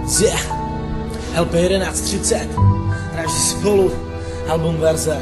Yeah. LP 1130, Vraždy spolu, album verze.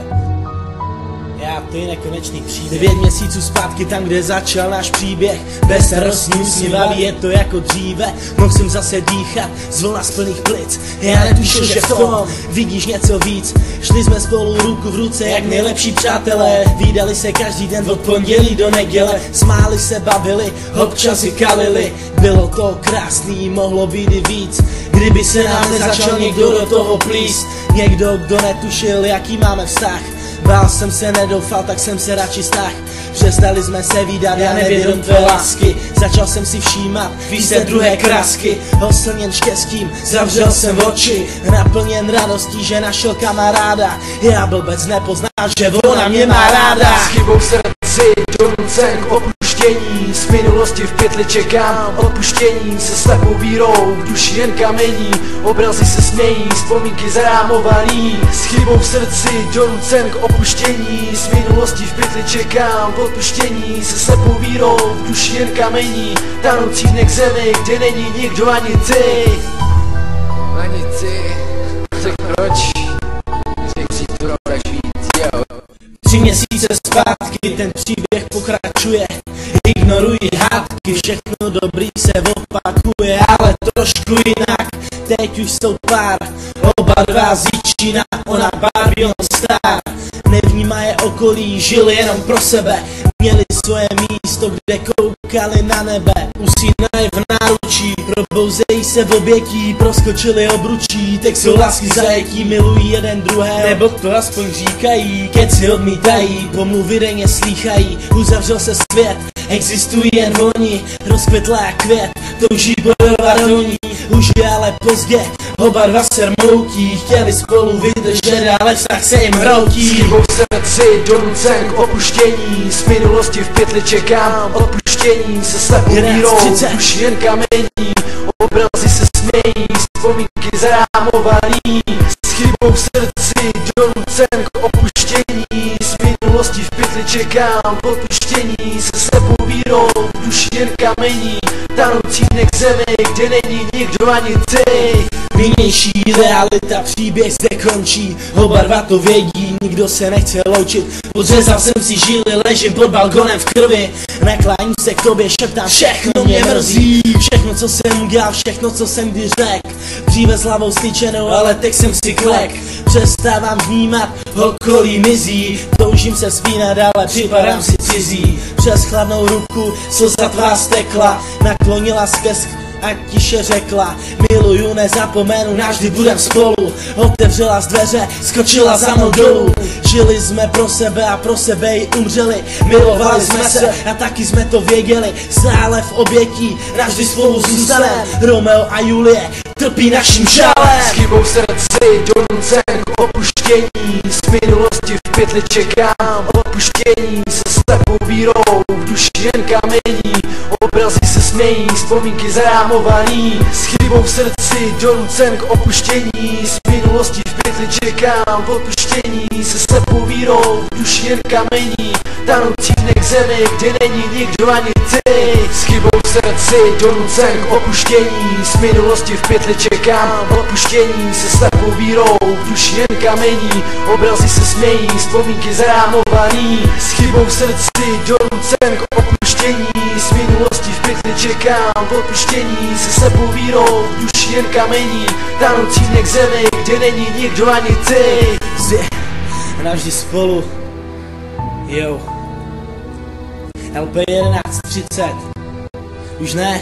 Já, ty nekonečný příběh. 9 měsíců zpátky tam, kde začal náš příběh. Bezstarostní, usmívavý, je to jako dříve. Mohl jsem zase dýchat z vlna z plných plic. Já netušil, že v tom vidíš něco víc. Šli jsme spolu ruku v ruce jak nejlepší přátelé. Vídali se každý den od pondělí do neděle. Smáli se, bavili, občas i kalili. Bylo to krásný, mohlo být i víc. Kdyby se nám nezačal někdo do toho plíst. Někdo, kdo netušil, jaký máme vztah. Bál jsem se, nedoufal, tak jsem se radši stáhl. Přestali jsme se vídat, já nevědom tvé lásky. Začal jsem si všímat, víš se druhé krásky. Oslněn štěstím, zavřel jsem oči. Naplněn radostí, že našel kamaráda. Já blbec nepoznal, že ona mě má ráda. S chybou v srdci, donucen k opuštění. Z minulosti v pytli čekám odpuštění. Se slepou vírou, v duši jen kamení. Obrazy se smějí, vzpomínky zarámovaný. S chybou v srdci, donucen k opuštění. Z minulosti v pytli čekám odpuštění. Se slepou vírou, v duši jen kamení. Tanoucí dne k zemi, kde není nikdo ani ty. Ani ty, tak proč? Řekni to víc, jo. 3 měsíce zpátky ten příběh pokračuje. Ignoruji hádky, všechno dobrý se opakuje, ale trošku jinak. Teď už jsou pár, oba dva zíčina, ona Barbie, on star. Nevnímá je okolí, žili jenom pro sebe. Měli svoje místo, kde koukali na nebe. Usínají v náručí, probouzejí se v obětí. Proskočili obručí, teď jsou lásky zajetí. Milují jeden druhé, nebo to aspoň říkají. Keci odmítají, pomluvy denně slýchají. Uzavřel se svět, existují jen oni. Rozkvětlá květ, touží bojovat do ní. Už je ale pozdě, oba dva se rmoutí. Chtěli spolu vydržet, ale vztah se jim hroutí. S chybou v srdci, donucen k opuštění. Z minulosti v pytli čekám odpuštění. Se slepou vírou, už jen kamení. Obrazy se smějí, vzpomínky zarámovaný. S chybou v srdci, donucen k opuštění. Z minulosti v pytli čekám odpuštění. Se slepou vírou, už jen kamení. Tanoucí dne k zemi, kde není nikdo ani ty. Nynější realita, příběh zde končí. Oba dva to vědí, nikdo se nechce loučit. Podřezal jsem si žíly, ležím pod balkonem v krvi. Nakláním se k tobě, šeptám, všechno mě mrzí. Všechno, co jsem udělal, všechno, co jsem kdy řekl. Dříve s hlavou styčenou, ale teď jsem si klek. Přestávám vnímat, okolí mizí. Toužím se spínat, ale připadám si cizí. Přes chladnou ruku slza tvá stekla. Naklonila skesk a tiše řekla, miluju, nezapomenu, navždy budem spolu. Otevřela z dveře, skočila za mnou dolů. Žili jsme pro sebe a pro sebe i umřeli. Milovali jsme se a taky jsme to věděli. Stále v obětí, navždy spolu zůstanem. Romeo a Julie trpí naším žalem. S chybou v srdci, donucen k opuštění. Z minulosti v pytli čekám odpuštění. Se slepou vírou, v duši jen kamení. Obrazy se smějí, vzpomínky zarámovaný. S chybou v srdci, donucen k opuštění. Z minulosti v pytli čekám odpuštění. Se slepou vírou, v duši jen kamení. Tanoucí dne k zemi, kde není nikdo ani ty. S chybou v srdci, donucen k opuštění. Z minulosti v pytli čekám odpuštění. Se slepou vírou, v duši jen kamení. Obrazy se smějí, vzpomínky zarámovaný. S chybou v srdci, donucen k opuštění. Z minulosti v pytli čekám odpuštění. Se slepou vírou, v duši jen kamení. Tanoucí dne k zemi, kde není nikdo ani ty. Navždy spolu, jo. LP 1130, už ne.